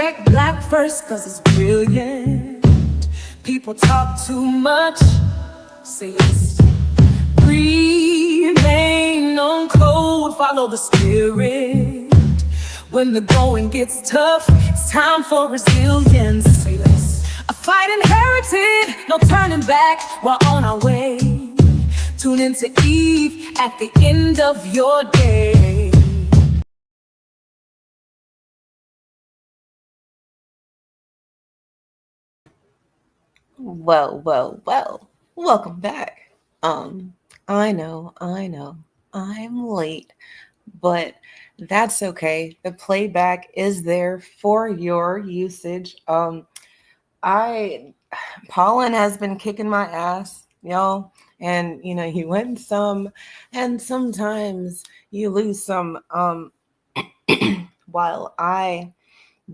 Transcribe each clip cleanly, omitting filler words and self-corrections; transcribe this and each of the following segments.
Check black first, cause it's brilliant. People talk too much, say yes. Remain on code, follow the spirit. When the going gets tough, it's time for resilience. Say less. A fight inherited, no turning back, we're on our way. Tune into Eve at the end of your day. Well. Welcome back. I know, I'm late, but that's okay. The playback is there for your usage. I pollen has been kicking my ass, y'all. And you win some, and sometimes you lose some. While I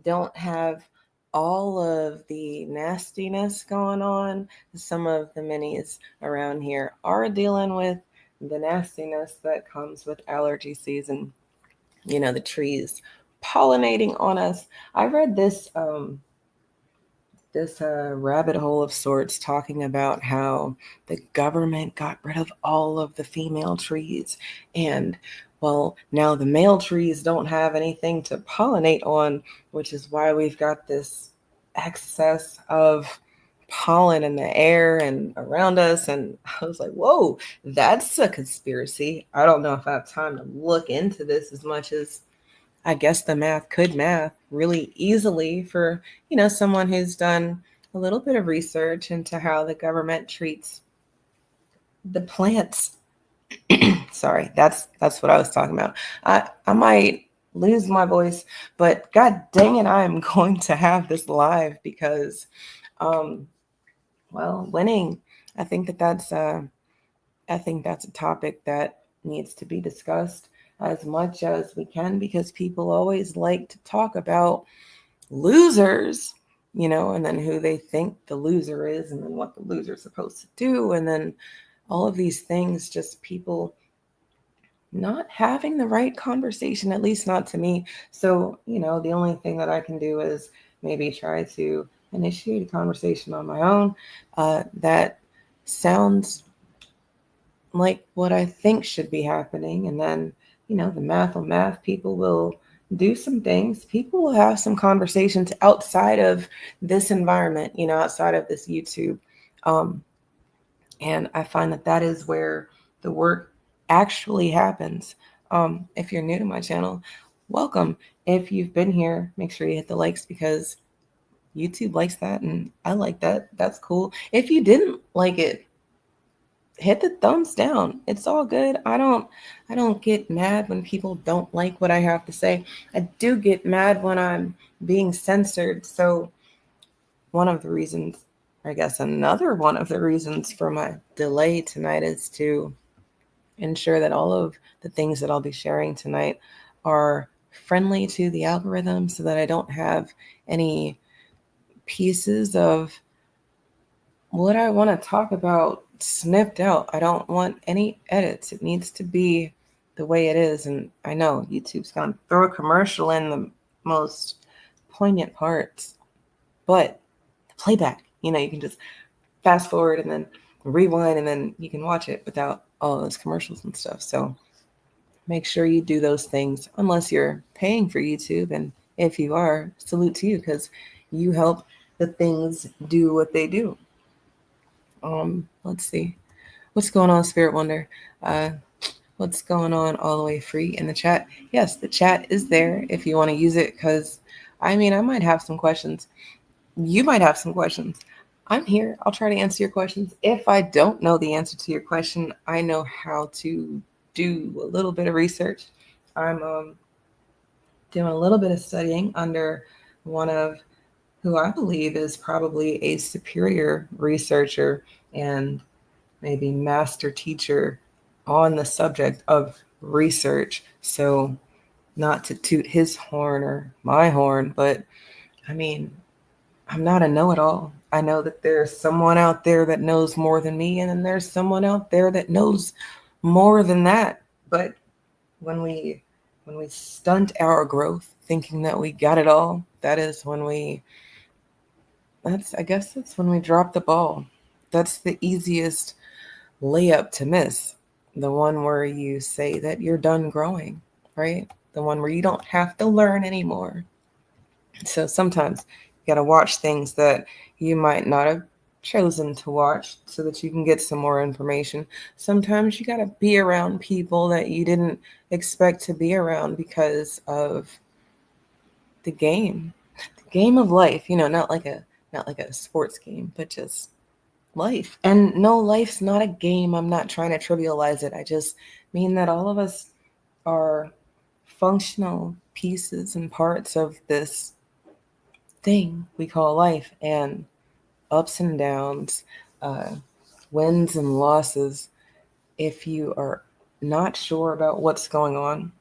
don't have all of the nastiness going on, some of the minis around here are dealing with the nastiness that comes with allergy season. The trees pollinating on us. I read this rabbit hole of sorts talking about how the government got rid of all of the female trees, and well, now the male trees don't have anything to pollinate on, which is why we've got this excess of pollen in the air and around us. And I was like, whoa, that's a conspiracy. I don't know if I have time to look into this as much as I guess the math could math really easily for, someone who's done a little bit of research into how the government treats the plants. Sorry, that's what I was talking about. I might lose my voice, but god dang it, I am going to have this live because um winning. I think that's a topic that needs to be discussed as much as we can because people always like to talk about losers, and then who they think the loser is, and then what the loser's supposed to do, and then all of these things, just people not having the right conversation, at least not to me. So, the only thing that I can do is maybe try to initiate a conversation on my own that sounds like what I think should be happening. And then, the math on math, people will do some things. People will have some conversations outside of this environment, outside of this YouTube. Um, and I find that that is where the work actually happens. If you're new to my channel, welcome. If you've been here, make sure you hit the likes because YouTube likes that and I like that. That's cool. If you didn't like it, hit the thumbs down. It's all good. I don't get mad when people don't like what I have to say. I do get mad when I'm being censored. So one of the reasons, I guess another one of the reasons for my delay tonight is to ensure that all of the things that I'll be sharing tonight are friendly to the algorithm so that I don't have any pieces of what I want to talk about snipped out. I don't want any edits. It needs to be the way it is. And I know YouTube's going to throw a commercial in the most poignant parts, but the playback, you can just fast forward and then rewind and then you can watch it without all those commercials and stuff. So make sure you do those things unless you're paying for YouTube. And if you are, salute to you because you help the things do what they do. Let's see. What's going on, Spirit Wonder? Uh, what's going on all the way free in the chat? Yes, the chat is there if you want to use it because I might have some questions. You might have some questions. I'm here. I'll try to answer your questions. If I don't know the answer to your question, I know how to do a little bit of research. I'm doing a little bit of studying under one of who I believe is probably a superior researcher and maybe master teacher on the subject of research. So, not to toot his horn or my horn, but I mean, I'm not a know it all. I know that there's someone out there that knows more than me, and then there's someone out there that knows more than that. But when we when we stunt our growth thinking that we got it all, I guess that's when we drop the ball. That's the easiest layup to miss. The one where you say that you're done growing, right? The one where you don't have to learn anymore. So sometimes you got to watch things that you might not have chosen to watch so that you can get some more information. Sometimes you got to be around people that you didn't expect to be around because of the game of life, not like a sports game, but just life. And no, life's not a game. I'm not trying to trivialize it. I just mean that all of us are functional pieces and parts of this thing we call life, and ups and downs, uh, wins and losses. If you are not sure about what's going on,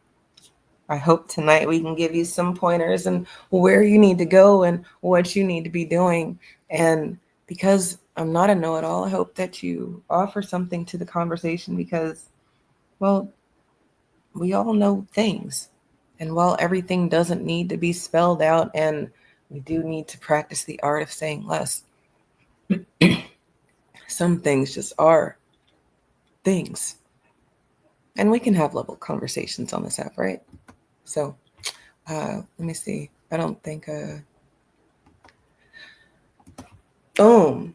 I hope tonight we can give you some pointers and where you need to go and what you need to be doing. And because I'm not a know it all, I hope that you offer something to the conversation because, well, we all know things. And while everything doesn't need to be spelled out, and we do need to practice the art of saying less, some things just are things. And we can have level conversations on this app, right? So let me see. I don't think. Boom.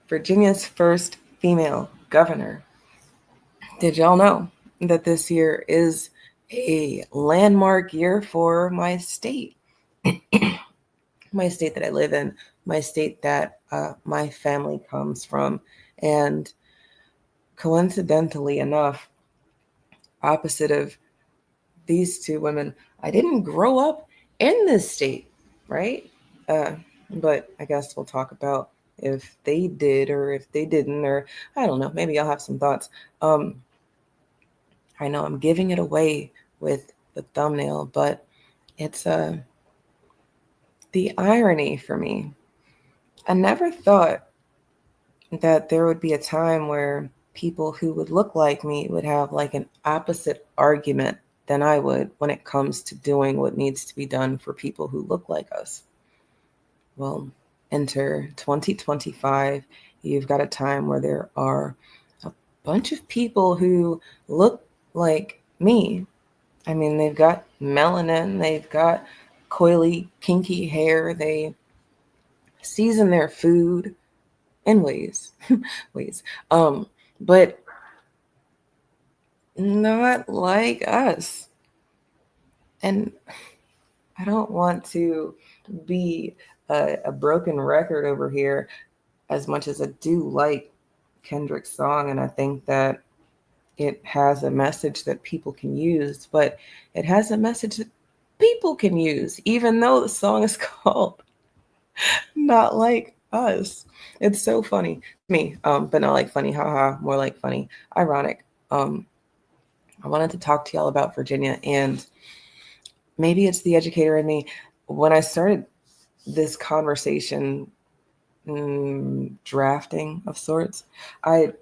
Virginia's first female governor. Did y'all know that this year is a landmark year for my state? My state that I live in, my state that my family comes from. And coincidentally enough, opposite of these two women, I didn't grow up in this state, right? Uh, but I guess we'll talk about if they did or if they didn't, or I don't know. Maybe I'll have some thoughts. I know I'm giving it away with the thumbnail, but it's the irony for me. I never thought that there would be a time where people who would look like me would have like an opposite argument than I would when it comes to doing what needs to be done for people who look like us. Well, enter 2025. You've got a time where there are a bunch of people who look like me. I mean, they've got melanin, they've got coily, kinky hair, they season their food in ways, but not like us. And I don't want to be a broken record over here as much as I do like Kendrick's song, and I think that it has a message that people can use, but it has a message that people can use, even though the song is called Not Like Us. It's so funny to me, but not like funny, haha, more like funny, ironic. I wanted to talk to y'all about Virginia, and maybe it's the educator in me. When I started this conversation, drafting of sorts, I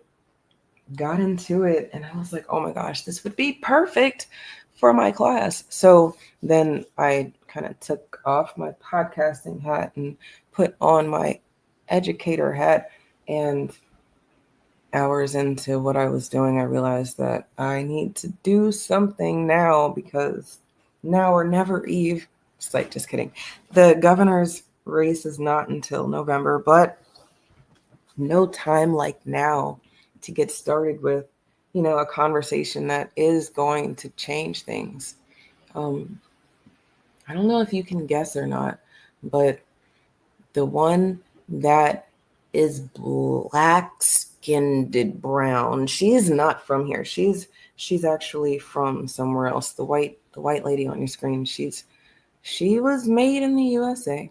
got into it and I was like, oh my gosh, this would be perfect for my class. So then I kind of took off my podcasting hat and put on my educator hat. And hours into what I was doing, I realized that I need to do something now because now or never, Eve. Just like, just kidding. The governor's race is not until November, but no time like now to get started with, a conversation that is going to change things. Um, I don't know if you can guess or not, but the one that is black skinned brown, she is not from here. She's actually from somewhere else. The white lady on your screen, she was made in the USA.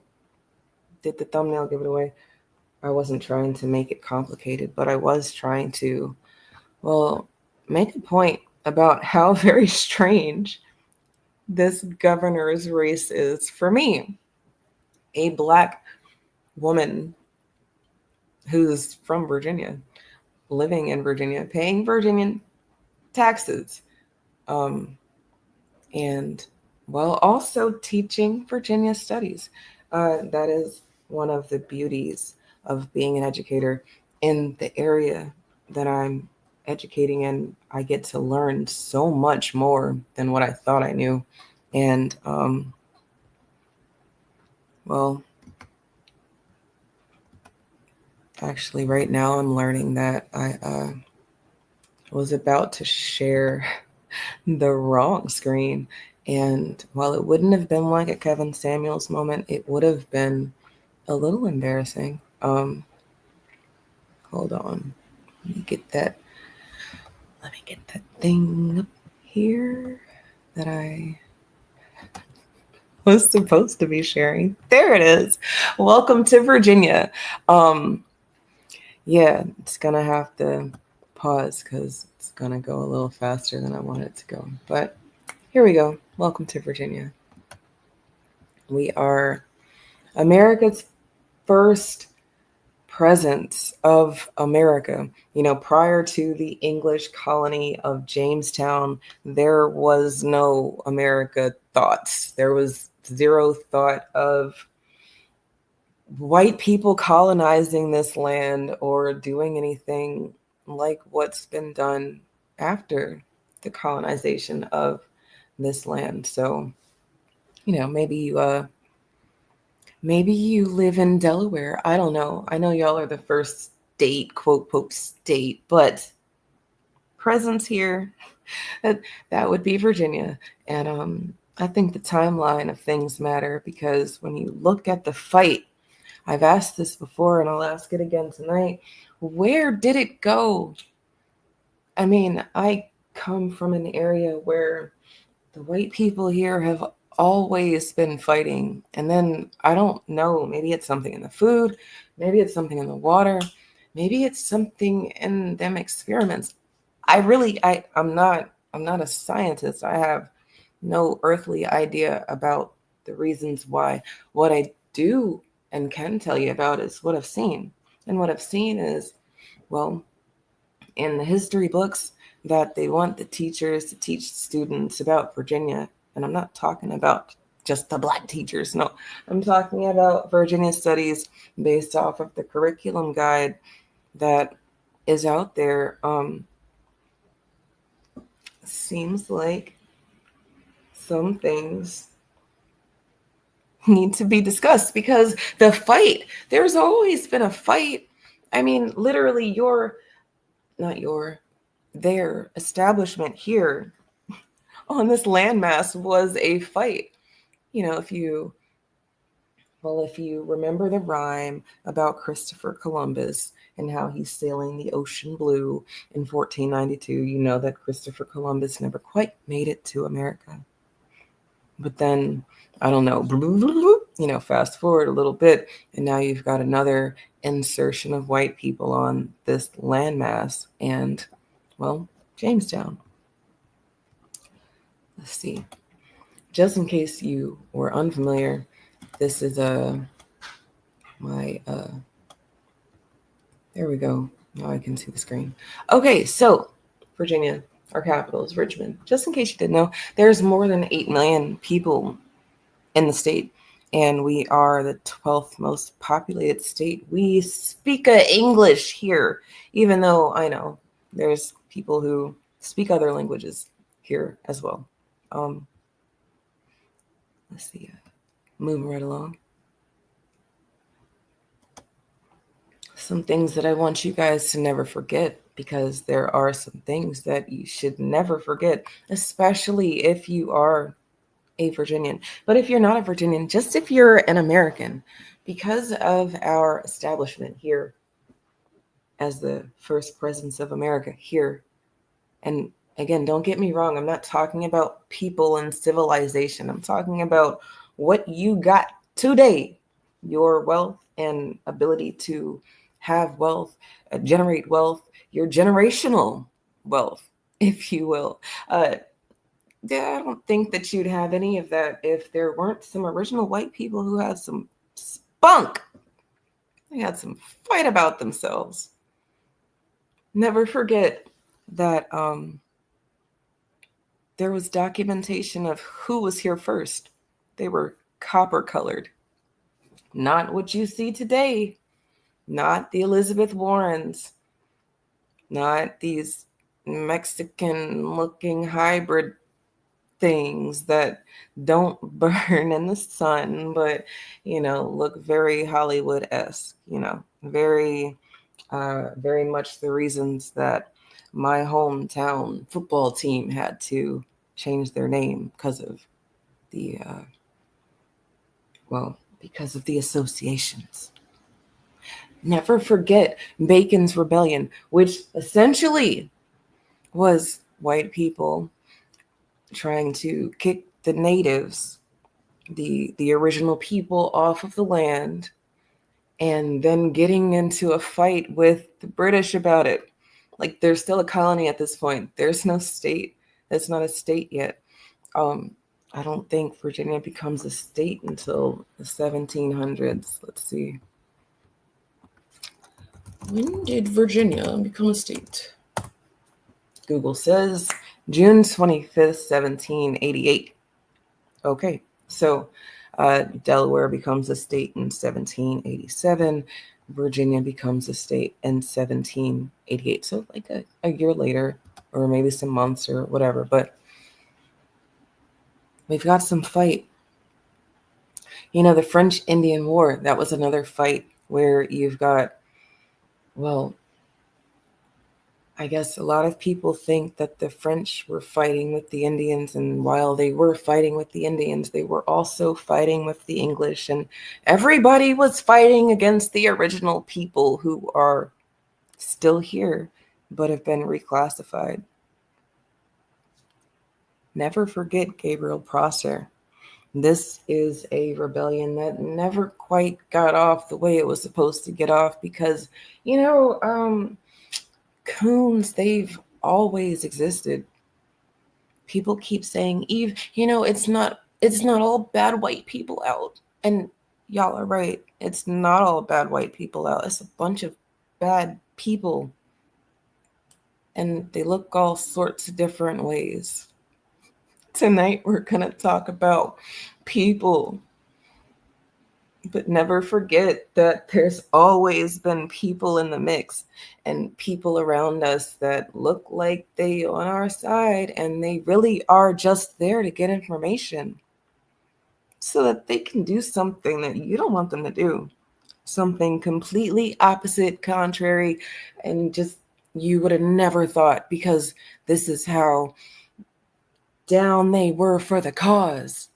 Did the thumbnail give it away? I wasn't trying to make it complicated, but I was trying to, well, make a point about how very strange this governor's race is for me, a black woman who's from Virginia, living in Virginia, paying Virginian taxes. And well, also teaching Virginia studies. That is one of the beauties of being an educator in the area that I'm educating in. I get to learn so much more than what I thought I knew. And, well, actually, right now I'm learning that I was about to share the wrong screen. And while it wouldn't have been like a Kevin Samuels moment, it would have been a little embarrassing. Hold on. Let me get that. Let me get that thing up here that I was supposed to be sharing. There it is. Welcome to Virginia. Um, yeah, it's gonna have to pause because it's gonna go a little faster than I want it to go. But here we go. Welcome to Virginia. We are America's first presence of America. You know, prior to the English colony of Jamestown, there was no America thoughts. There was zero thought of white people colonizing this land or doing anything like what's been done after the colonization of this land. So, you know, maybe you live in Delaware. I don't know. I know y'all are the first state, quote state, but presence here, that would be Virginia. And I think the timeline of things matter because when you look at the fight, I've asked this before and I'll ask it again tonight. Where did it go? I mean, I come from an area where the white people here have always been fighting. And then I don't know, maybe it's something in the food, maybe it's something in the water, maybe it's something in them experiments. I'm not a scientist. I have no earthly idea about the reasons why. What I do and can tell you about is what I've seen. And what I've seen is, well, in the history books that they want the teachers to teach students about Virginia. And I'm not talking about just the Black teachers. No, I'm talking about Virginia studies based off of the curriculum guide that is out there. Seems like some things need to be discussed because the fight, there's always been a fight. I mean, literally, their establishment here on this landmass was a fight. You know, if you remember the rhyme about Christopher Columbus and how he's sailing the ocean blue in 1492, you know that Christopher Columbus never quite made it to America. But then, I don't know, fast forward a little bit, and now you've got another insertion of white people on this landmass, and, well, Jamestown. Let's see. Just in case you were unfamiliar, this is there we go. Now I can see the screen. Okay, so Virginia, our capital is Richmond. Just in case you didn't know, there's more than 8 million people in the state, and we are the 12th most populated state. We speak English here, even though I know there's people who speak other languages here as well. Let's see, moving right along. Some things that I want you guys to never forget, because there are some things that you should never forget, especially if you are a Virginian. But if you're not a Virginian, just if you're an American, because of our establishment here as the first presence of America here. And again, don't get me wrong, I'm not talking about people and civilization. I'm talking about what you got today, your wealth and ability to have wealth, generate wealth, your generational wealth, if you will. Yeah, I don't think that you'd have any of that if there weren't some original white people who had some spunk. They had some fight about themselves. Never forget that there was documentation of who was here first. They were copper colored. Not what you see today. Not the Elizabeth Warrens. Not these Mexican looking hybrid things that don't burn in the sun, but, look very Hollywood-esque, very much the reasons that my hometown football team had to change their name because of the, because of the associations. Never forget Bacon's Rebellion, which essentially was white people trying to kick the natives, the original people, off of the land, and then getting into a fight with the British about it. Like, there's still a colony at this point. There's no state. It's not a state yet. I don't think Virginia becomes a state until the 1700s. Let's see. When did Virginia become a state? Google says June 25th, 1788. Okay, so Delaware becomes a state in 1787. Virginia becomes a state in 1788. So like a year later, or maybe some months or whatever. But we've got some fight. The French Indian War, that was another fight where you've got, I guess a lot of people think that the French were fighting with the Indians, and while they were fighting with the Indians, they were also fighting with the English, and everybody was fighting against the original people who are still here but have been reclassified. Never forget Gabriel Prosser. This is a rebellion that never quite got off the way it was supposed to get off because, coons, they've always existed. People keep saying, Eve, it's not all bad white people out. And y'all are right. It's not all bad white people out. It's a bunch of bad people. And they look all sorts of different ways. Tonight we're going to talk about people. But never forget that there's always been people in the mix and people around us that look like they on our side, and they really are just there to get information so that they can do something that you don't want them to do. Something completely opposite, contrary, and just you would have never thought, because this is how down they were for the cause.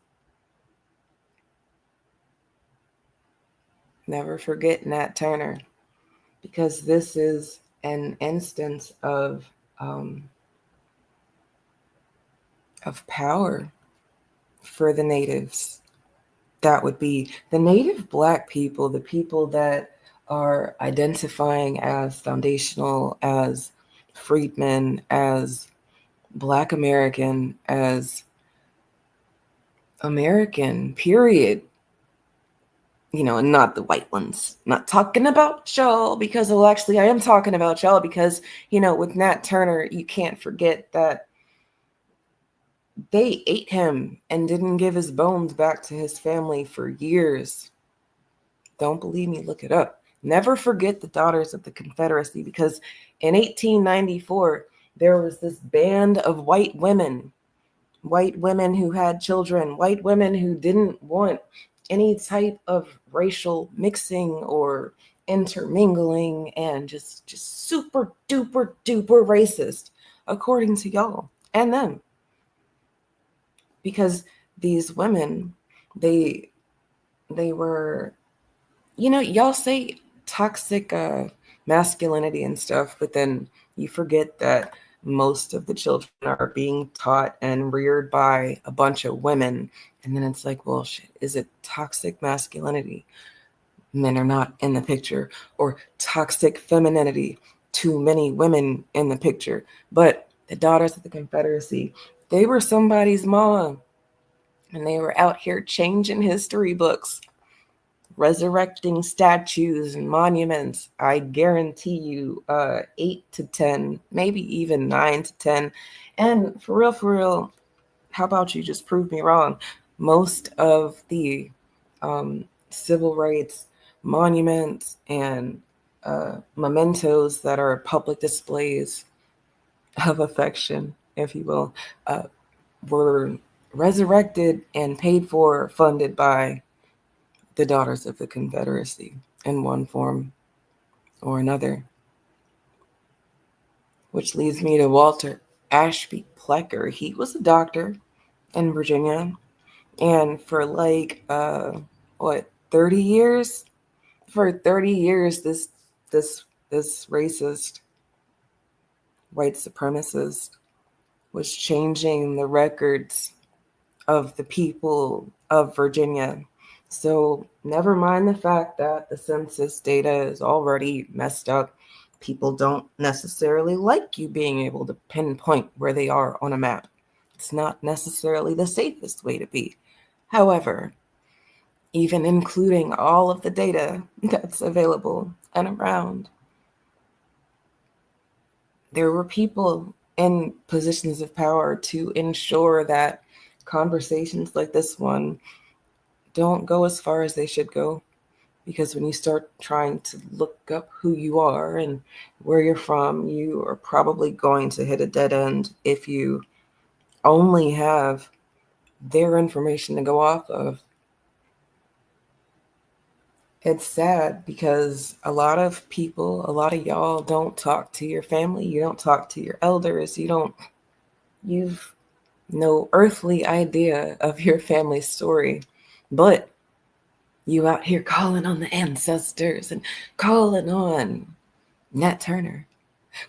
Never forget Nat Turner, because this is an instance of power for the natives. That would be the native Black people, the people that are identifying as foundational, as freedmen, as Black American, as American, period. And not the white ones. Not talking about y'all because, actually, I am talking about y'all because, with Nat Turner, you can't forget that they ate him and didn't give his bones back to his family for years. Don't believe me? Look it up. Never forget the Daughters of the Confederacy, because in 1894, there was this band of white women who had children, white women who didn't want any type of racial mixing or intermingling, and just super duper duper racist, according to y'all and them. Because these women, they were, y'all say toxic masculinity and stuff, but then you forget that most of the children are being taught and reared by a bunch of women. And then it's like, well, shit, is it toxic masculinity? Men are not in the picture. Or toxic femininity? Too many women in the picture. But the Daughters of the Confederacy, they were somebody's mom. And they were out here changing history books, resurrecting statues and monuments. I guarantee you 8 to 10, maybe even 9 to 10. And for real, how about you just prove me wrong? Most of the civil rights monuments and mementos that are public displays of affection, if you will, uh, were resurrected and paid for, funded by the Daughters of the Confederacy in one form or another. Which leads me to Walter Ashby Plecker. He was a doctor in Virginia, and for like what 30 years? For 30 years, this this racist white supremacist was changing the records of the people of Virginia. So, never mind the fact that the census data is already messed up. People don't necessarily like you being able to pinpoint where they are on a map. It's not necessarily the safest way to be. However, even including all of the data that's available and around, there were people in positions of power to ensure that conversations like this one don't go as far as they should go. Because when you start trying to look up who you are and where you're from, you are probably going to hit a dead end if you only have their information to go off of. It's sad because a lot of people, a lot of y'all don't talk to your family, you don't talk to your elders, you've no earthly idea of your family's story. But you out here calling on the ancestors and calling on Nat Turner,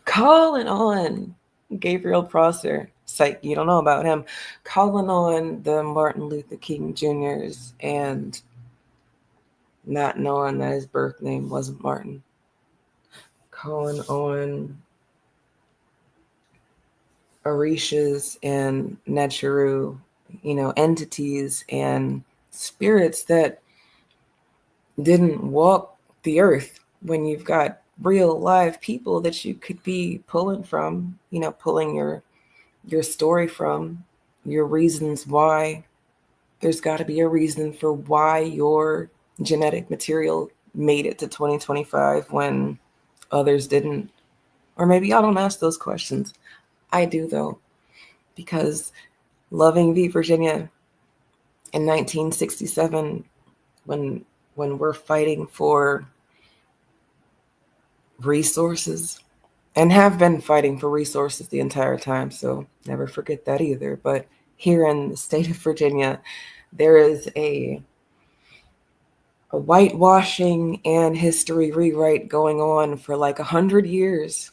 calling on Gabriel Prosser. Psych, you don't know about him. Calling on the Martin Luther King Jr.'s and not knowing that his birth name wasn't Martin. Calling on Orishas and Necheru, entities and spirits that didn't walk the earth, when you've got real live people that you could be pulling from, pulling your story from, your reasons why. There's got to be a reason for why your genetic material made it to 2025 when others didn't. Or maybe y'all don't ask those questions. I do, though, because loving v. Virginia in 1967, when we're fighting for resources and have been fighting for resources the entire time, so never forget that either. But here in the state of Virginia, there is a whitewashing and history rewrite going on for like 100 years.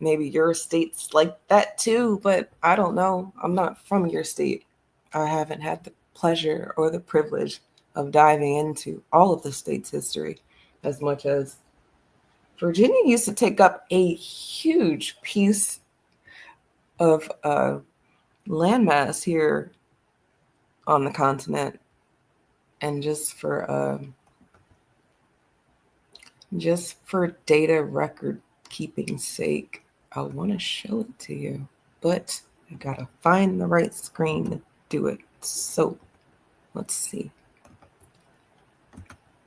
Maybe your state's like that too, but I don't know. I'm not from your state. I haven't had the pleasure or the privilege of diving into all of the state's history as much as Virginia used to take up a huge piece of landmass here on the continent. And just for data record keeping sake, I want to show it to you, but I gotta find the right screen to do it. So let's see.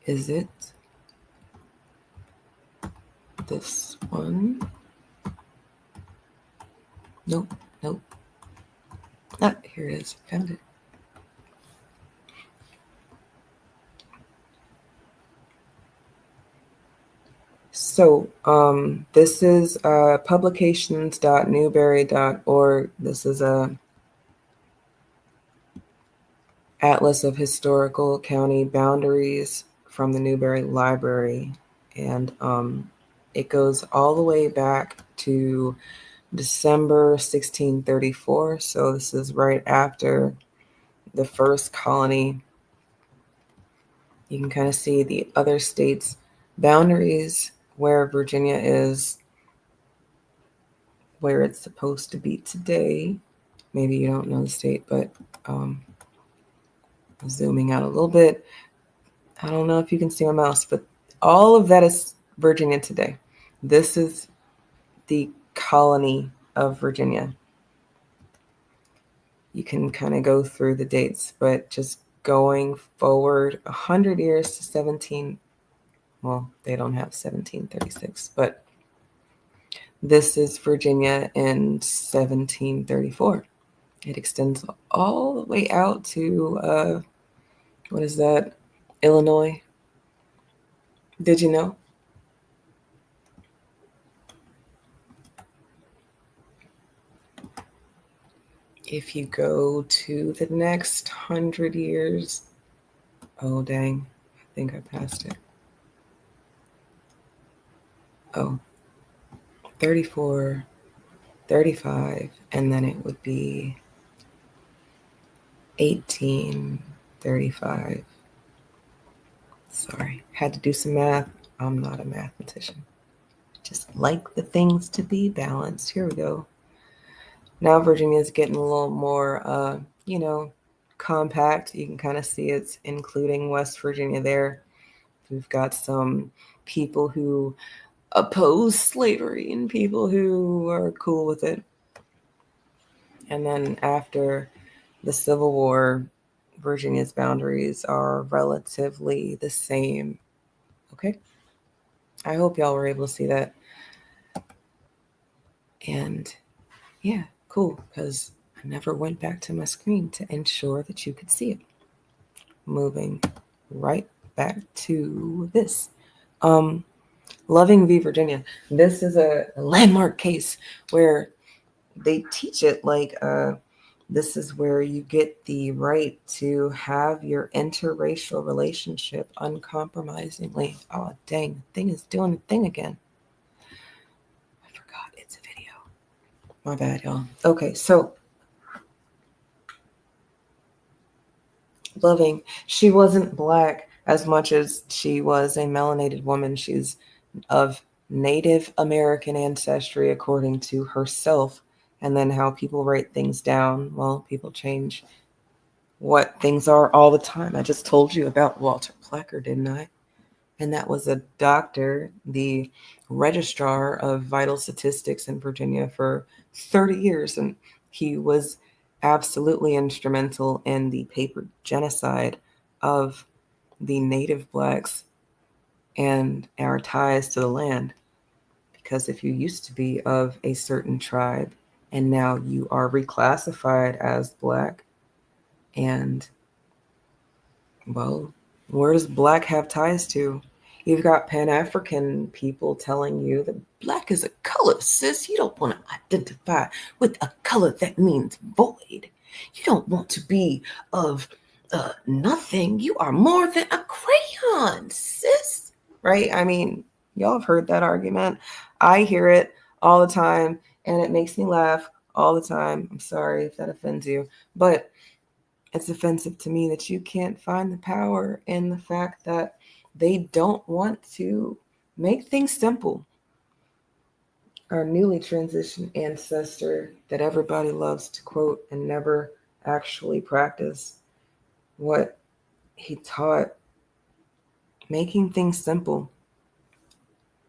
Is it this one? Nope. Ah, here it is. Found it. So this is publications.newberry.org. This is a atlas of historical county boundaries from the Newberry Library, and it goes all the way back to December 1634. So this is right after the first colony. You can kind of see the other states' boundaries, where Virginia is where it's supposed to be today. Maybe you don't know the state, but zooming out a little bit. I don't know if you can see my mouse, but all of that is Virginia today. This is the colony of Virginia. you can kind of go through the dates, but just going forward 100 years to 17, well, they don't have 1736, but this is Virginia in 1734. It extends all the way out to, what is that? Illinois. Did you know? If you go to the next 100 years, oh dang, I think I passed it. Oh, 34, 35, and then it would be 1835. Sorry, had to do some math. I'm not a mathematician. Just like the things to be balanced. Here we go. Now Virginia's getting a little more, compact. You can kind of see it's including West Virginia there. We've got some people who oppose slavery and people who are cool with it. And then after the Civil War, Virginia's boundaries are relatively the same. Okay? I hope y'all were able to see that. And yeah, cool, because I never went back to my screen to ensure that you could see it. Moving right back to this. Loving v. Virginia. This is a landmark case where they teach it like this is where you get the right to have your interracial relationship uncompromisingly. Oh, dang, the thing is doing the thing again. I forgot it's a video. My bad, y'all. Okay, so Loving, she wasn't black as much as she was a melanated woman. She's of Native American ancestry, according to herself. And then how people write things down. Well, people change what things are all the time. I just told you about Walter Plecker, didn't I? And that was a doctor, the registrar of vital statistics in Virginia for 30 years. And he was absolutely instrumental in the paper genocide of the native blacks and our ties to the land. Because if you used to be of a certain tribe and now you are reclassified as black, and well, where does black have ties to? You've got Pan-African people telling you that black is a color, sis. You don't want to identify with a color that means void. You don't want to be of nothing. You are more than a crayon, sis. Right? I mean, y'all have heard that argument. I hear it all the time, and it makes me laugh all the time. I'm sorry if that offends you, but it's offensive to me that you can't find the power in the fact that they don't want to make things simple. Our newly transitioned ancestor that everybody loves to quote and never actually practice what he taught, making things simple.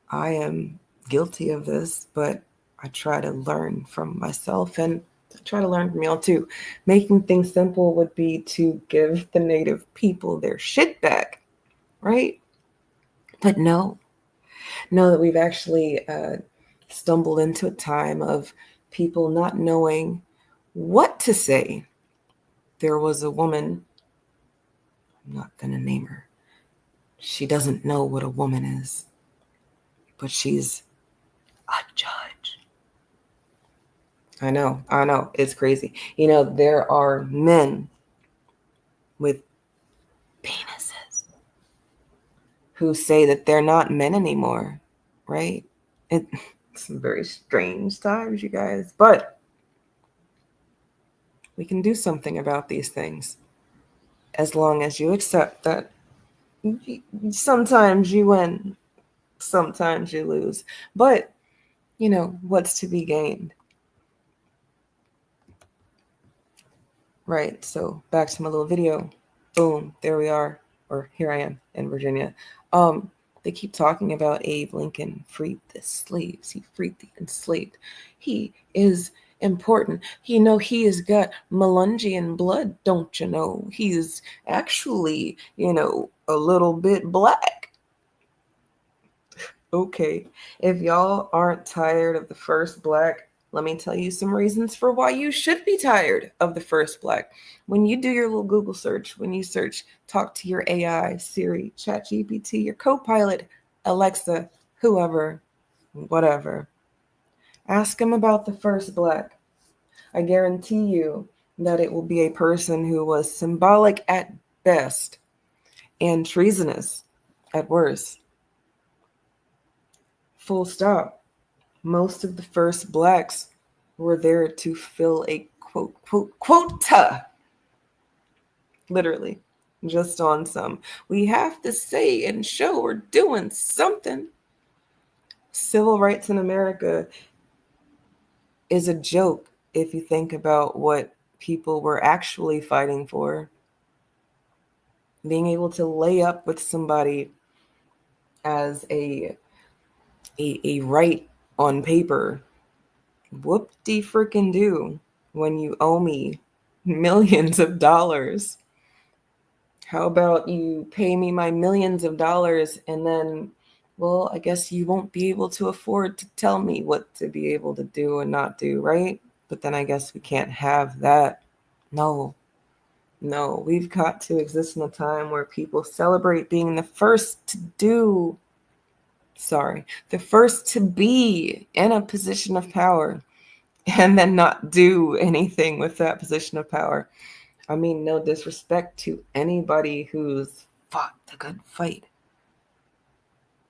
I am guilty of this, but I try to learn from myself and I try to learn from y'all too. Making things simple would be to give the native people their shit back, right? But no, know that we've actually stumbled into a time of people not knowing what to say. There was a woman, I'm not going to name her. She doesn't know what a woman is, but she's a judge. I know, it's crazy. You know, there are men with penises who say that they're not men anymore, right? It's some very strange times, you guys, but we can do something about these things as long as you accept that sometimes you win, sometimes you lose. But, you know, what's to be gained? Right, so back to my little video. Boom, there we are, or here I am in Virginia. They keep talking about Abe Lincoln freed the slaves. He freed the enslaved. He is important. He has got Melungian blood, don't you know? He's actually, a little bit black. Okay, if y'all aren't tired of the first black, let me tell you some reasons for why you should be tired of the first black. When you do your little Google search, when you search, talk to your AI, Siri, ChatGPT, your Copilot, Alexa, whoever, whatever, ask them about the first black. I guarantee you that it will be a person who was symbolic at best and treasonous at worst. Full stop. Most of the first blacks were there to fill a quota. Literally, just on some. We have to say and show we're doing something. Civil rights in America is a joke if you think about what people were actually fighting for. Being able to lay up with somebody as a right on paper. Whoop-de-frickin-do when you owe me millions of dollars. How about you pay me my millions of dollars and then, well, I guess you won't be able to afford to tell me what to be able to do and not do, right? But then I guess we can't have that. No, no, we've got to exist in a time where people celebrate being the first to do, the first to be in a position of power and then not do anything with that position of power. I mean, no disrespect to anybody who's fought the good fight.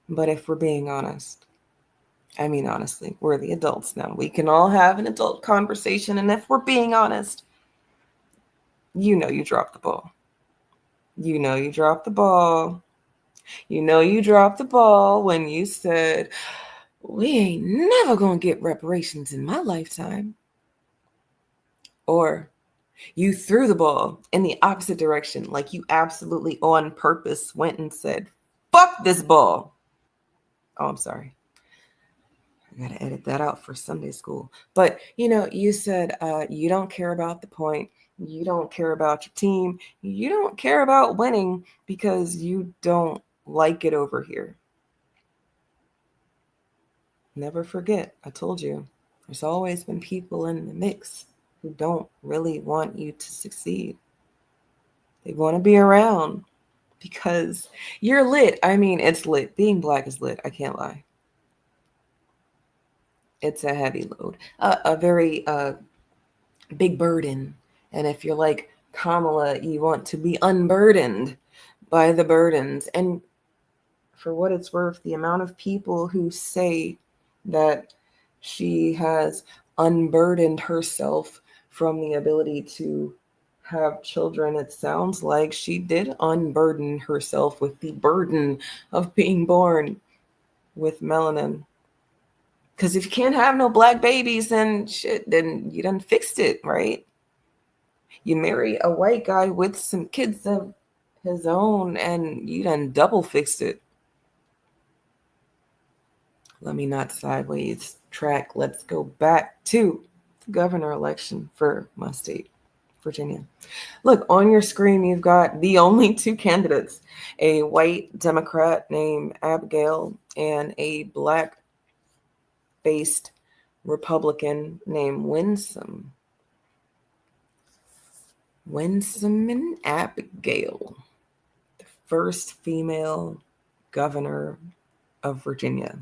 But if we're being honest, I mean, honestly, we're the adults now. We can all have an adult conversation. And if we're being honest, you dropped the ball. You dropped the ball. You dropped the ball when you said, we ain't never going to get reparations in my lifetime. Or you threw the ball in the opposite direction, like you absolutely on purpose went and said, fuck this ball. Oh, I'm sorry. I got to edit that out for Sunday school. But, you said you don't care about the point. You don't care about your team. You don't care about winning because you don't like it over here. Never forget, I told you, there's always been people in the mix who don't really want you to succeed. They want to be around because you're lit. I mean, it's lit. Being black is lit. I can't lie. It's a heavy load, a very big burden. And if you're like Kamala, you want to be unburdened by the burdens. And for what it's worth, the amount of people who say that she has unburdened herself from the ability to have children, it sounds like she did unburden herself with the burden of being born with melanin. Because if you can't have no black babies, then you done fixed it, right? You marry a white guy with some kids of his own, and you done double fixed it. Let me not sideways track. Let's go back to the governor election for my state, Virginia. Look, on your screen, you've got the only two candidates, a white Democrat named Abigail and a black-faced Republican named Winsome. Winsome and Abigail, the first female governor of Virginia.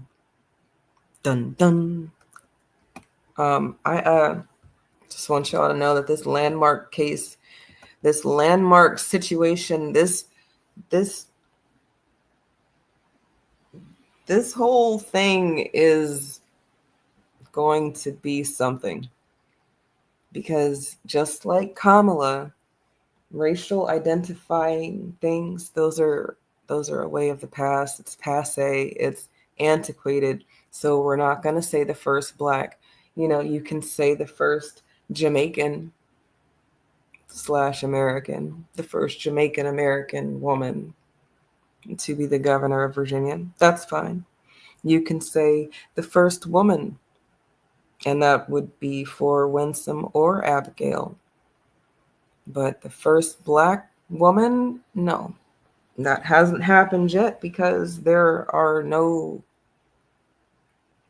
Dun dun. I just want y'all to know that this landmark case, this landmark situation, this whole thing is going to be something. Because just like Kamala, racial identifying things, those are a way of the past. It's passé, it's antiquated. So we're not going to say the first black. You can say the first Jamaican / American, the first Jamaican American woman to be the governor of Virginia. That's fine. You can say the first woman And that would be for Winsome or Abigail. But the first Black woman, no, that hasn't happened yet because there are no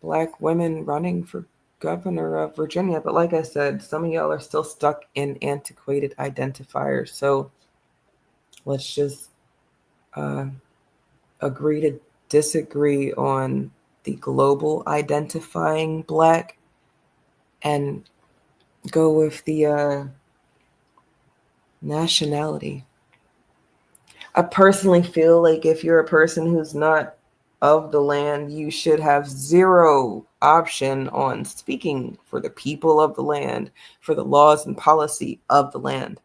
Black women running for governor of Virginia. But like I said, some of y'all are still stuck in antiquated identifiers. So let's just uh, agree to disagree on the global identifying Black and go with the nationality. I personally feel like if you're a person who's not of the land, you should have zero option on speaking for the people of the land, for the laws and policy of the land.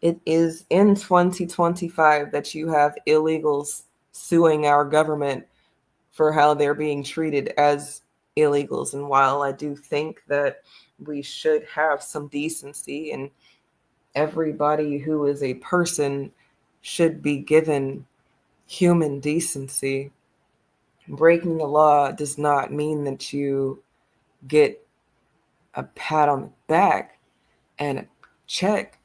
It is in 2025 that you have illegals suing our government for how they're being treated as illegals. And while I do think that we should have some decency and everybody who is a person should be given human decency, breaking the law does not mean that you get a pat on the back and a check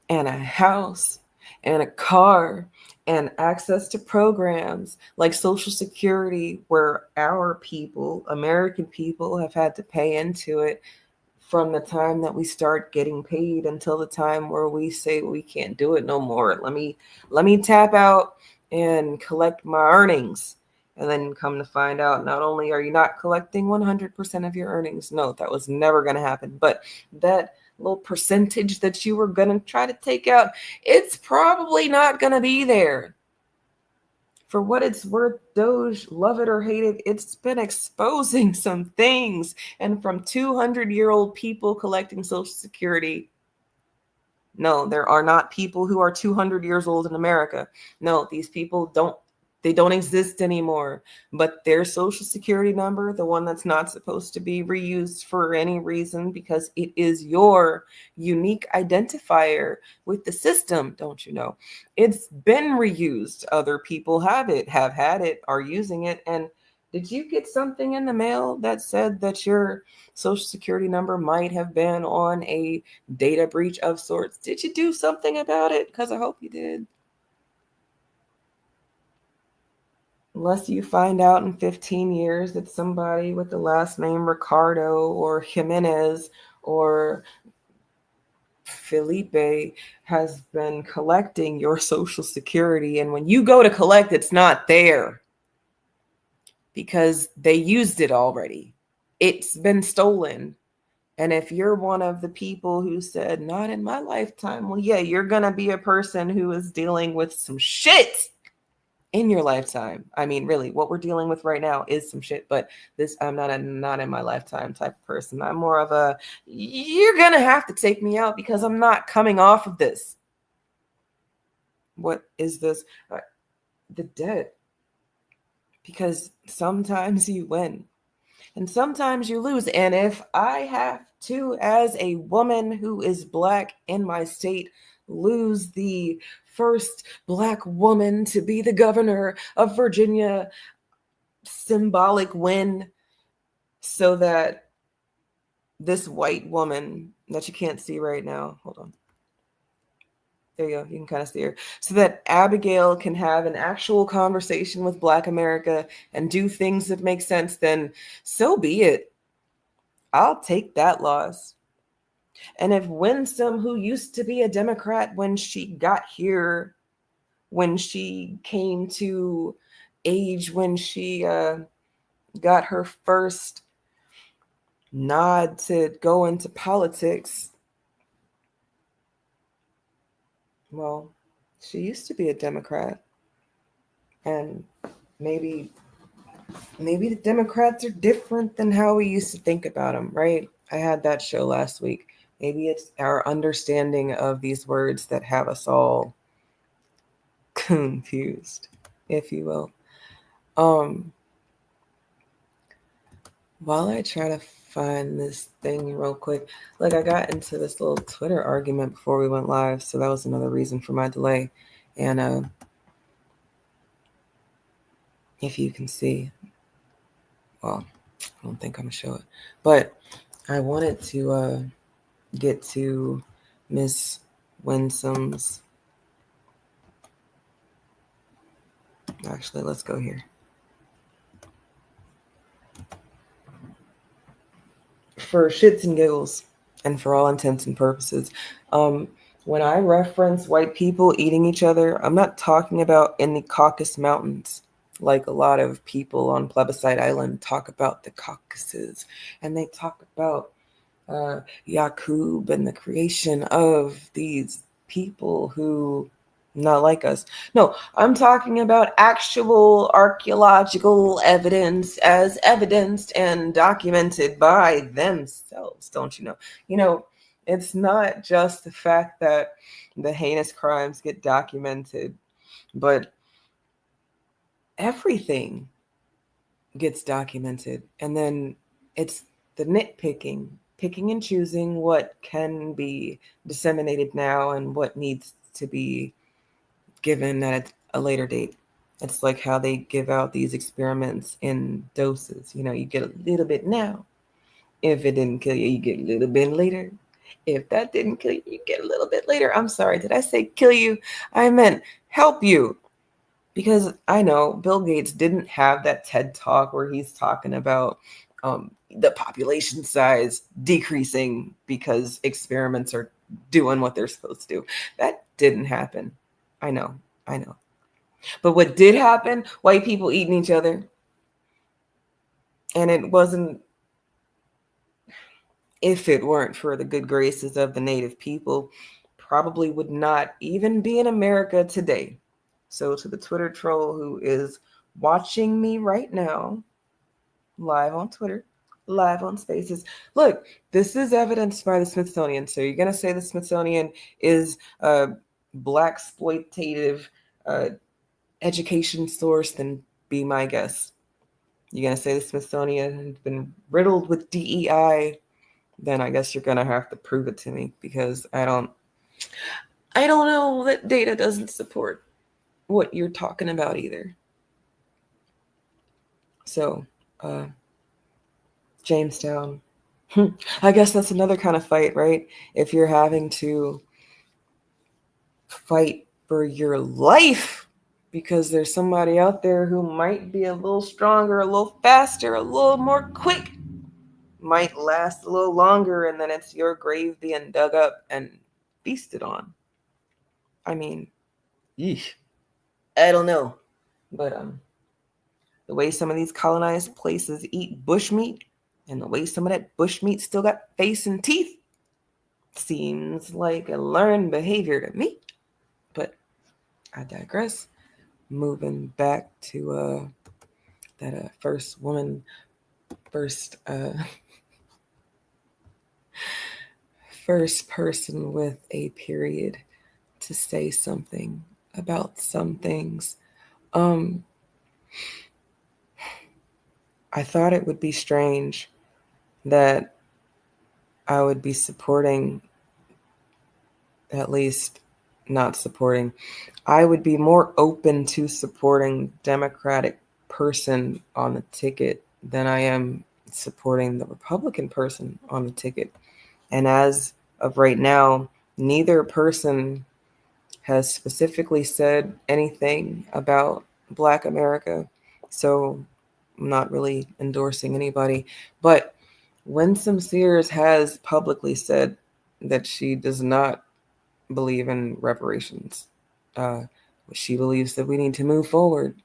and a house and a car and access to programs like Social Security, where our people, American people, have had to pay into it from the time that we start getting paid until the time where we say we can't do it no more. Let me tap out and collect my earnings. And then come to find out, not only are you not collecting 100% of your earnings, no, that was never going to happen, but that little percentage that you were going to try to take out, it's probably not going to be there. For what it's worth, Doge, love it or hate it, it's been exposing some things. And from 200-year-old people collecting Social Security, no, there are not people who are 200 years old in America. No, these people don't exist anymore. But their Social Security number, the one that's not supposed to be reused for any reason because it is your unique identifier with the system, don't you know? It's been reused. Other people have had it, are using it. And did you get something in the mail that said that your Social Security number might have been on a data breach of sorts? Did you do something about it? Because I hope you did. Unless you find out in 15 years that somebody with the last name Ricardo or Jimenez or Felipe has been collecting your Social Security, and when you go to collect, it's not there because they used it already. It's been stolen. And if you're one of the people who said, not in my lifetime, well, yeah, you're going to be a person who is dealing with some shit in your lifetime. I mean, really, what we're dealing with right now is some shit, but this, I'm not in my lifetime type of person. I'm more of a, you're going to have to take me out because I'm not coming off of this. What is this? The debt. Because sometimes you win. And sometimes you lose. And if I have to, as a woman who is Black in my state, lose the first Black woman to be the governor of Virginia, symbolic win, so that this white woman that you can't see right now, hold on. There you go. You can kind of see her. So that Abigail can have an actual conversation with Black America and do things that make sense, then so be it. I'll take that loss. And if Winsome, who used to be a Democrat when she got here, when she came to age, when she got her first nod to go into politics, well, she used to be a Democrat. And maybe the Democrats are different than how we used to think about them, right? I had that show last week. Maybe it's our understanding of these words that have us all confused, if you will. While I try to find this thing real quick, like I got into this little Twitter argument before we went live, so that was another reason for my delay. And if you can see, well, I don't think I'm gonna show it, but I wanted to get to Miss Winsome's. Actually, let's go here. For shits and giggles, and for all intents and purposes, um, when I reference white people eating each other, I'm not talking about in the Caucasus Mountains, like a lot of people on Plebiscite Island talk about the Caucasus, and they talk about Yakub and the creation of these people who not like us. No, I'm talking about actual archaeological evidence as evidenced and documented by themselves, don't you know? You know, it's not just the fact that the heinous crimes get documented, but everything gets documented. And then it's the nitpicking, picking and choosing what can be disseminated now and what needs to be given at a later date. It's like how they give out these experiments in doses. You know, you get a little bit now. If it didn't kill you, you get a little bit later. If that didn't kill you, you get a little bit later. I'm sorry, did I say kill you? I meant help you. Because I know Bill Gates didn't have that TED talk where he's talking about the population size decreasing because experiments are doing what they're supposed to do. That didn't happen. I know, I know. But what did happen? White people eating each other. And it wasn't, if it weren't for the good graces of the native people, probably would not even be in America today. So to the Twitter troll who is watching me right now, live on Twitter, live on Spaces. Look, this is evidenced by the Smithsonian. So you're going to say the Smithsonian is a black exploitative education source, then be my guest. You're going to say the Smithsonian has been riddled with DEI, then I guess you're going to have to prove it to me because I don't know that data doesn't support what you're talking about either. So, Jamestown. I guess that's another kind of fight, right? If you're having to fight for your life because there's somebody out there who might be a little stronger, a little faster, a little more quick, might last a little longer, and then it's your grave being dug up and feasted on. I mean, yeesh, I don't know. But the way some of these colonized places eat bushmeat and the way some of that bushmeat still got face and teeth seems like a learned behavior to me. But I digress. Moving back to that first woman, first first person with a period to say something about some things. I thought it would be strange that I would be supporting, at least not supporting, I would be more open to supporting Democratic person on the ticket than I am supporting the Republican person on the ticket. And as of right now, neither person has specifically said anything about Black America. So I'm not really endorsing anybody. But Winsome Sears has publicly said that she does not believe in reparations. She believes that we need to move forward.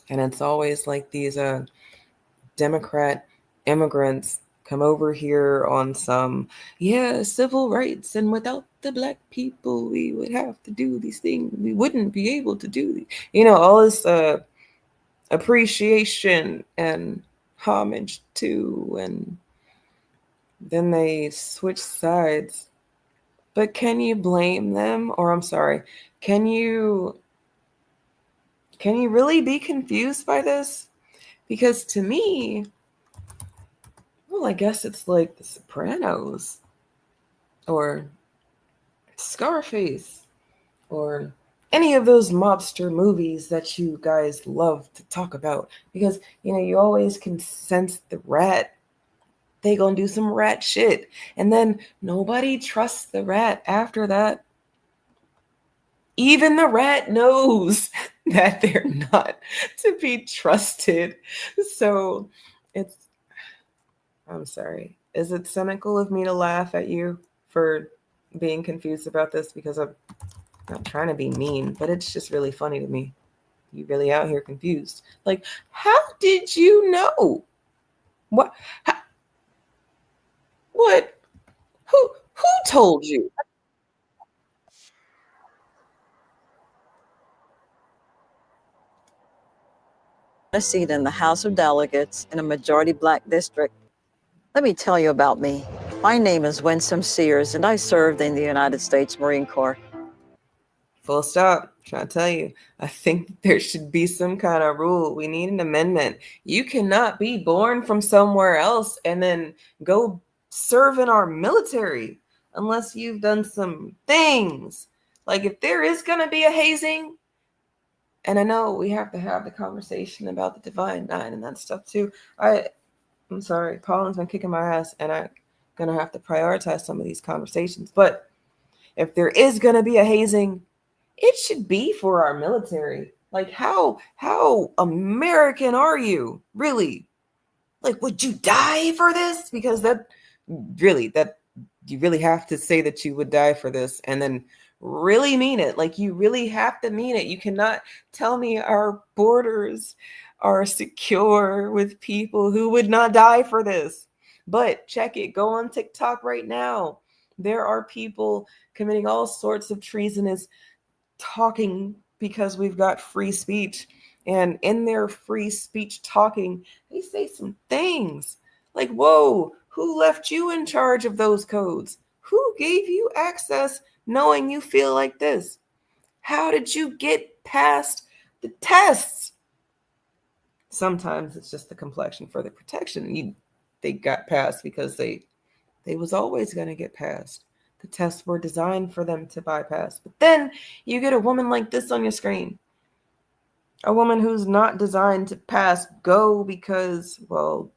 And it's always like these Democrat immigrants come over here on some, civil rights, and without the Black people, we would have to do these things. We wouldn't be able to do these. All this appreciation and homage to, and then they switch sides. But can you blame them? Or I'm sorry, can you really be confused by this? Because to me, well, I guess it's like The Sopranos or Scarface or any of those mobster movies that you guys love to talk about, because you always can sense the rat. They gonna do some rat shit, and then nobody trusts the rat after that. Even the rat knows that they're not to be trusted. So it's, I'm sorry. Is it cynical of me to laugh at you for being confused about this? Because I'm not trying to be mean, but it's just really funny to me. You really out here confused. Like, how did you know? What? How, what? Who told you? A seat in the House of Delegates in a majority black district. Let me tell you about me. My name is Winsome Sears, and I served in the United States Marine Corps. Full stop. Trying to tell you, I think there should be some kind of rule. We need an amendment. You cannot be born from somewhere else and then go serve in our military unless you've done some things. Like, if there is going to be a hazing, and I know we have to have the conversation about the Divine Nine and that stuff too. I'm sorry, Pollen's been kicking my ass, and I'm gonna have to prioritize some of these conversations. But if there is gonna be a hazing, it should be for our military. Like, how American are you, really? Like, would you die for this? Because that you really have to say that you would die for this, and then really mean it. Like, you really have to mean it. You cannot tell me our borders are secure with people who would not die for this. But check it, go on TikTok right now. There are people committing all sorts of treasonous talking because we've got free speech. And in their free speech talking, they say some things like, whoa, who left you in charge of those codes? Who gave you access knowing you feel like this? How did you get past the tests? Sometimes it's just the complexion for the protection. They got past because they was always going to get past. The tests were designed for them to bypass. But then you get a woman like this on your screen. A woman who's not designed to pass go because, well,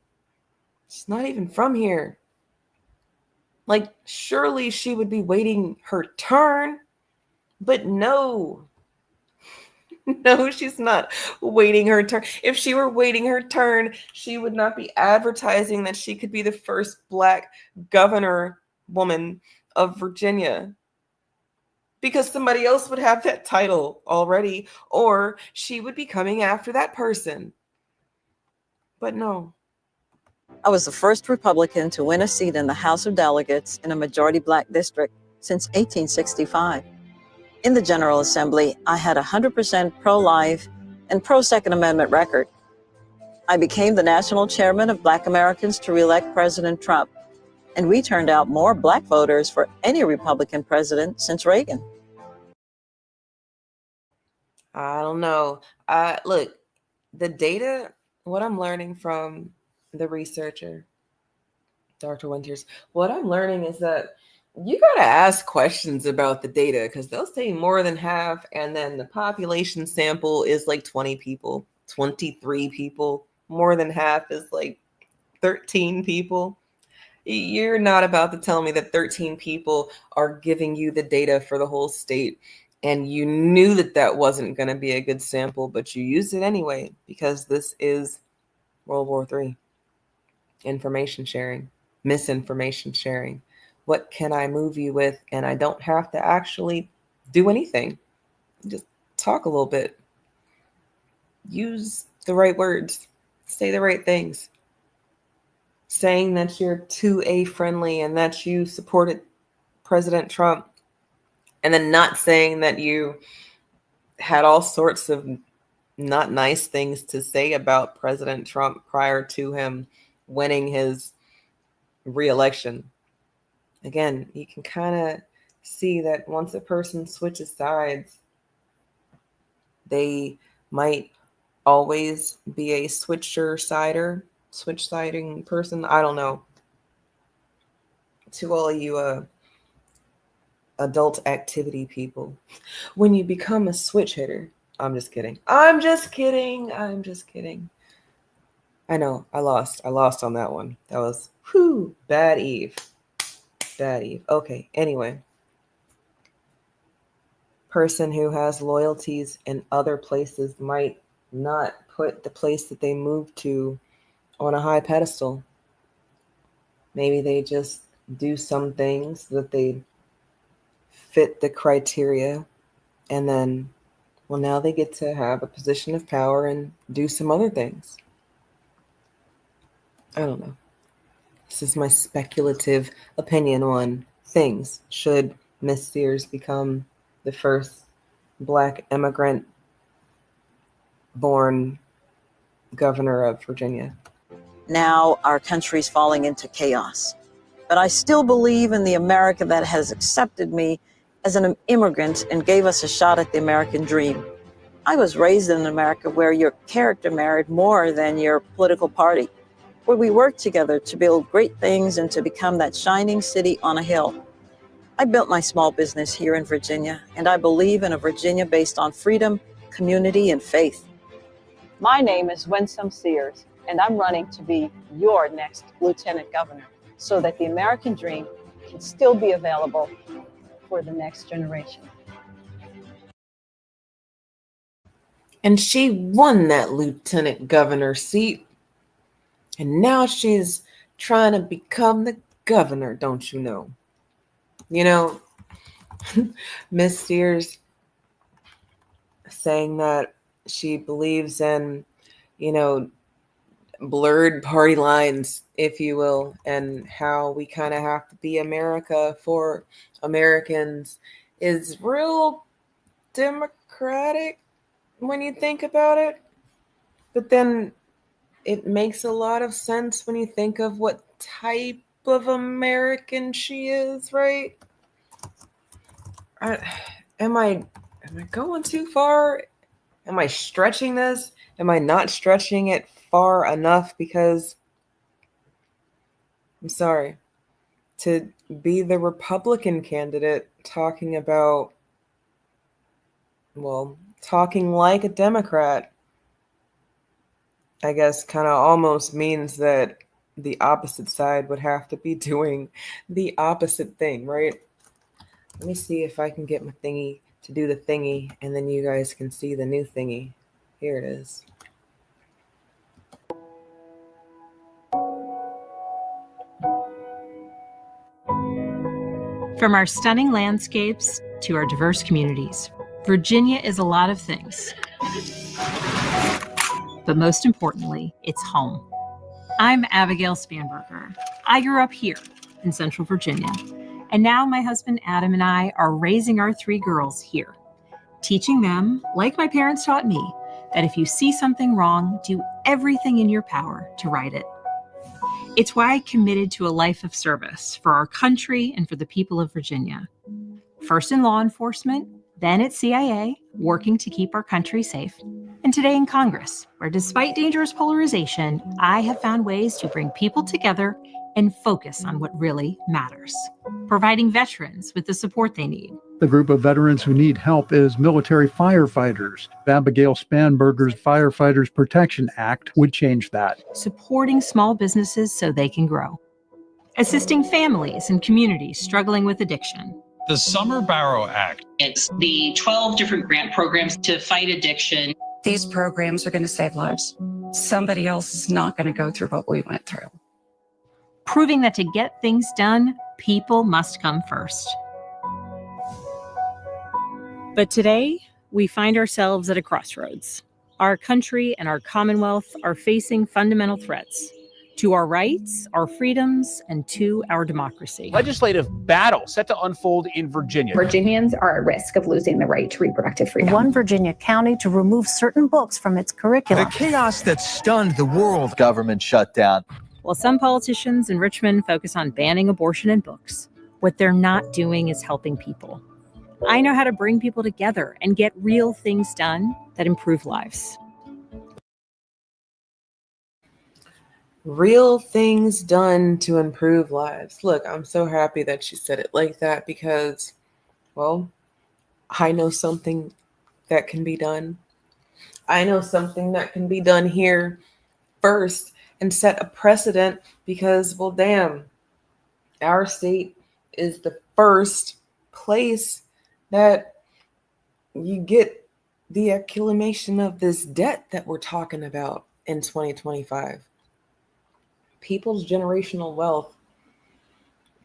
she's not even from here. Like, surely she would be waiting her turn. But no. No, she's not waiting her turn. If she were waiting her turn, she would not be advertising that she could be the first black governor woman of Virginia, because somebody else would have that title already, or she would be coming after that person. But no. I was the first Republican to win a seat in the House of Delegates in a majority black district since 1865. In the General Assembly, I had a 100% pro-life and pro-Second Amendment record. I became the national chairman of Black Americans to re-elect President Trump, and we turned out more black voters for any Republican president since Reagan. I don't know. Look, the data, what I'm learning from the researcher, Dr. Winters, what I'm learning is that you got to ask questions about the data, because they'll say more than half, and then the population sample is like 20 people, 23 people. More than half is like 13 people. You're not about to tell me that 13 people are giving you the data for the whole state, and you knew that that wasn't going to be a good sample, but you used it anyway, because this is World War III. Information sharing, misinformation sharing. What can I move you with? And I don't have to actually do anything. Just talk a little bit. Use the right words. Say the right things. Saying that you're 2A friendly and that you supported President Trump, and then not saying that you had all sorts of not nice things to say about President Trump prior to him winning his re-election. Again, you can kind of see that once a person switches sides, they might always be a switch siding person. I don't know. To all of you adult activity people. When you become a switch hitter, I'm just kidding. I'm just kidding. I'm just kidding. I know, I lost. I lost on that one. That was, bad Eve. Bad Eve. Okay, anyway. Person who has loyalties in other places might not put the place that they moved to on a high pedestal. Maybe they just do some things that they fit the criteria, and then, well, now they get to have a position of power and do some other things. I don't know. This is my speculative opinion on things. Should Miss Sears become the first Black immigrant born governor of Virginia? Now our country's falling into chaos. But I still believe in the America that has accepted me as an immigrant and gave us a shot at the American dream. I was raised in an America where your character mattered more than your political party, where we worked together to build great things and to become that shining city on a hill. I built my small business here in Virginia, and I believe in a Virginia based on freedom, community, and faith. My name is Winsome Sears, and I'm running to be your next Lieutenant Governor so that the American dream can still be available for the next generation. And she won that lieutenant governor seat. And now she's trying to become the governor, don't you know? You know, Miss Sears saying that she believes in, blurred party lines, if you will, and how we kind of have to be America for Americans is real democratic when you think about it. But then it makes a lot of sense when you think of what type of American she is, right? Am I going too far? Am I stretching this? Am I not stretching it far enough? Because I'm sorry, to be the Republican candidate talking about, well, talking like a Democrat, I guess kind of almost means that the opposite side would have to be doing the opposite thing, right? Let me see if I can get my thingy to do the thingy, and then you guys can see the new thingy. Here it is. From our stunning landscapes to our diverse communities, Virginia is a lot of things. But most importantly, it's home. I'm Abigail Spanberger. I grew up here in Central Virginia, and now my husband Adam and I are raising our 3 girls here, teaching them, like my parents taught me, that if you see something wrong, do everything in your power to right it. It's why I committed to a life of service for our country and for the people of Virginia. First in law enforcement, then at CIA, working to keep our country safe, and today in Congress, where despite dangerous polarization, I have found ways to bring people together and focus on what really matters, providing veterans with the support they need. The group of veterans who need help is military firefighters. Abigail Spanberger's Firefighters Protection Act would change that. Supporting small businesses so they can grow. Assisting families and communities struggling with addiction. The Summer Barrow Act. It's the 12 different grant programs to fight addiction. These programs are going to save lives. Somebody else is not going to go through what we went through. Proving that to get things done, people must come first. But today, we find ourselves at a crossroads. Our country and our Commonwealth are facing fundamental threats to our rights, our freedoms, and to our democracy. Legislative battle set to unfold in Virginia. Virginians are at risk of losing the right to reproductive freedom. One Virginia county to remove certain books from its curriculum. The chaos that stunned the world. Government shutdown. While some politicians in Richmond focus on banning abortion in books, what they're not doing is helping people. I know how to bring people together and get real things done that improve lives. Real things done to improve lives. Look, I'm so happy that she said it like that, because Well, I know something that can be done. I know something that can be done here first and set a precedent because, well, damn, our state is the first place that you get the accumulation of this debt that we're talking about in 2025. People's generational wealth,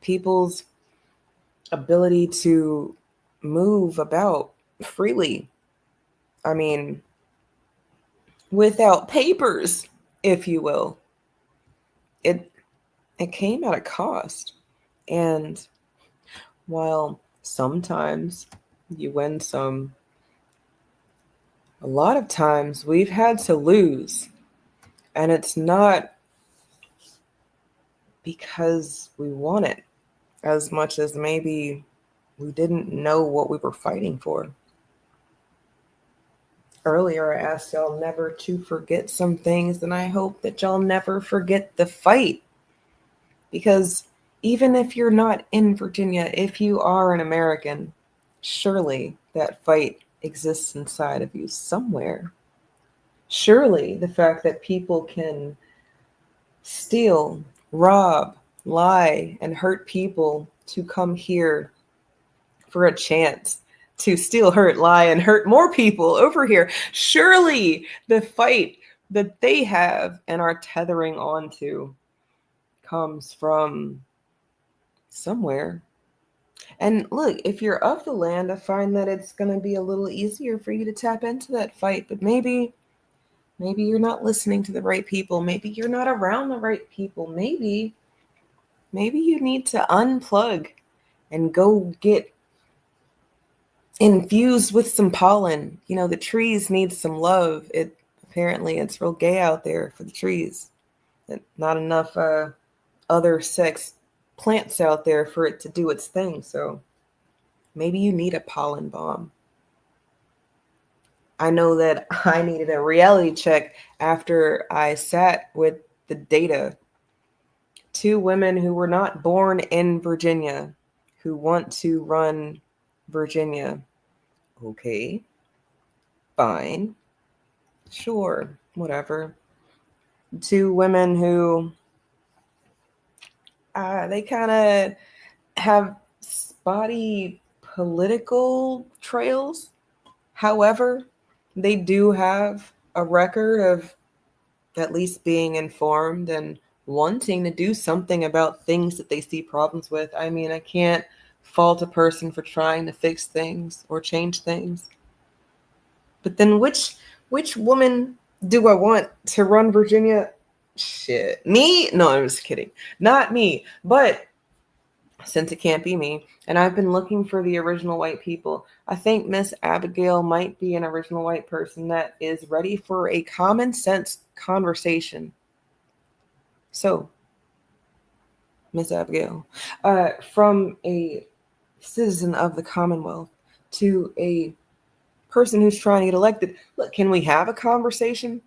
people's ability to move about freely. I mean, without papers, if you will. It it came at a cost. And while sometimes you win some, a lot of times we've had to lose. And it's not because we want it as much as maybe we didn't know what we were fighting for. Earlier, I asked y'all never to forget some things, and I hope that y'all never forget the fight. Because even if you're not in Virginia, if you are an American, surely that fight exists inside of you somewhere. Surely the fact that people can steal, rob, lie, and hurt people to come here for a chance to steal, hurt, lie, and hurt more people over here. Surely the fight that they have and are tethering onto comes from somewhere. And look, if you're of the land, I find that it's going to be a little easier for you to tap into that fight. But maybe you're not listening to the right people. Maybe you're not around the right people. Maybe you need to unplug and go get infused with some pollen. You know, the trees need some love. Apparently it's real gay out there for the trees. Not enough other sex plants out there for it to do its thing. So maybe you need a pollen bomb. I know that I needed a reality check after I sat with the data. 2 women who were not born in Virginia who want to run Virginia. Okay, fine, sure, whatever. 2 women who they kind of have spotty political trails. However, they do have a record of at least being informed and wanting to do something about things that they see problems with. I mean, I can't fault a person for trying to fix things or change things. But then which woman do I want to run Virginia? Shit. Me? No, I'm just kidding. Not me. But since it can't be me, and I've been looking for the original white people, I think Miss Abigail might be an original white person that is ready for a common sense conversation. So, Miss Abigail, from a citizen of the Commonwealth to a person who's trying to get elected, look, can we have a conversation?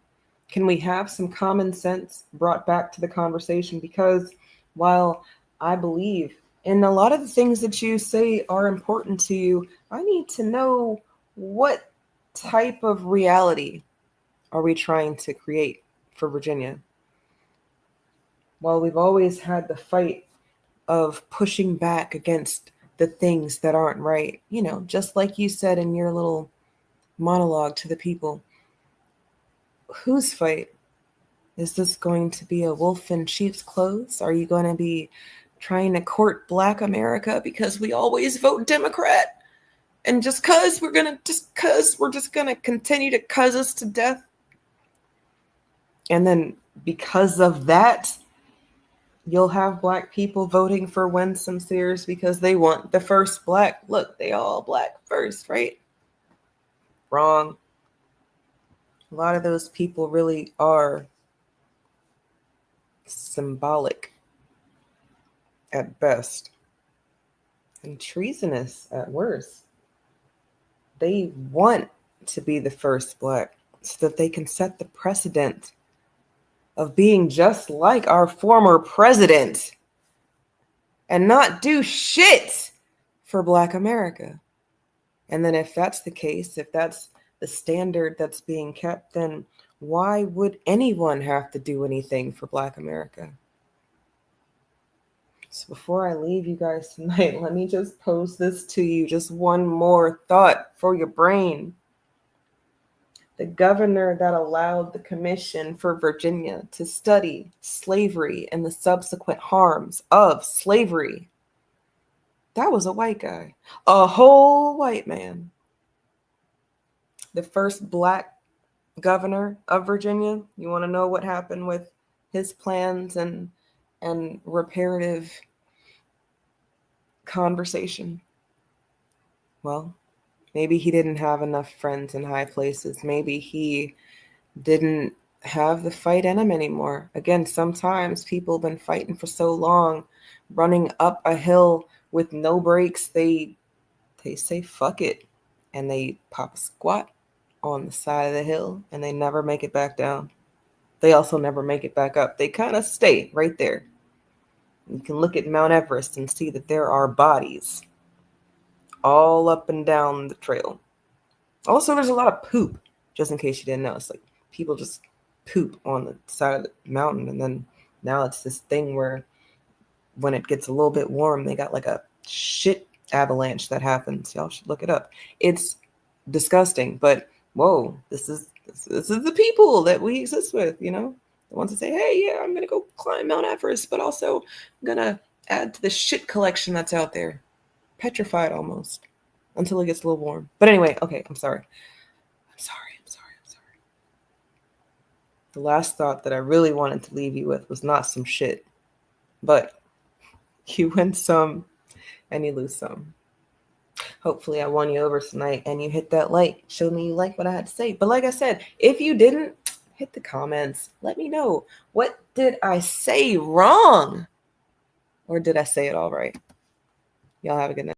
Can we have some common sense brought back to the conversation? Because while I believe in a lot of the things that you say are important to you, I need to know what type of reality are we trying to create for Virginia? While we've always had the fight of pushing back against the things that aren't right, you know, just like you said in your little monologue to the people. Whose fight? Is this going to be a wolf in sheep's clothes? Are you going to be trying to court Black America because we always vote Democrat? And just cause we're just gonna continue to cuz us to death? And then because of that, you'll have Black people voting for Winsome Sears because they want the first Black. Look, they all Black first, right? Wrong. A lot of those people really are symbolic at best and treasonous at worst. They want to be the first Black so that they can set the precedent of being just like our former president and not do shit for Black America. And then if that's the case, if that's the standard that's being kept, then why would anyone have to do anything for Black America? So before I leave you guys tonight, let me just pose this to you. Just one more thought for your brain. The governor that allowed the Commission for Virginia to study slavery and the subsequent harms of slavery, that was a white guy, a whole white man. The first Black governor of Virginia, you want to know what happened with his plans and reparative conversation? Well, maybe he didn't have enough friends in high places. Maybe he didn't have the fight in him anymore. Again, sometimes people have been fighting for so long, running up a hill with no brakes, they say fuck it, and they pop a squat on the side of the hill, and they never make it back down. They also never make it back up. They kind of stay right there. You can look at Mount Everest and see that there are bodies all up and down the trail. Also, there's a lot of poop, just in case you didn't know. It's like people just poop on the side of the mountain, and then now it's this thing where when it gets a little bit warm, they got like a shit avalanche that happens. Y'all should look it up. It's disgusting, but whoa, this is the people that we exist with, you know? The ones that say, hey, yeah, I'm gonna go climb Mount Everest, but also I'm gonna add to the shit collection that's out there. Petrified almost until it gets a little warm. But anyway, okay, I'm sorry. The last thought that I really wanted to leave you with was not some shit, but you win some and you lose some. Hopefully I won you over tonight and you hit that like. Show me you like what I had to say. But like I said, if you didn't, hit the comments. Let me know. What did I say wrong? Or did I say it all right? Y'all have a good night.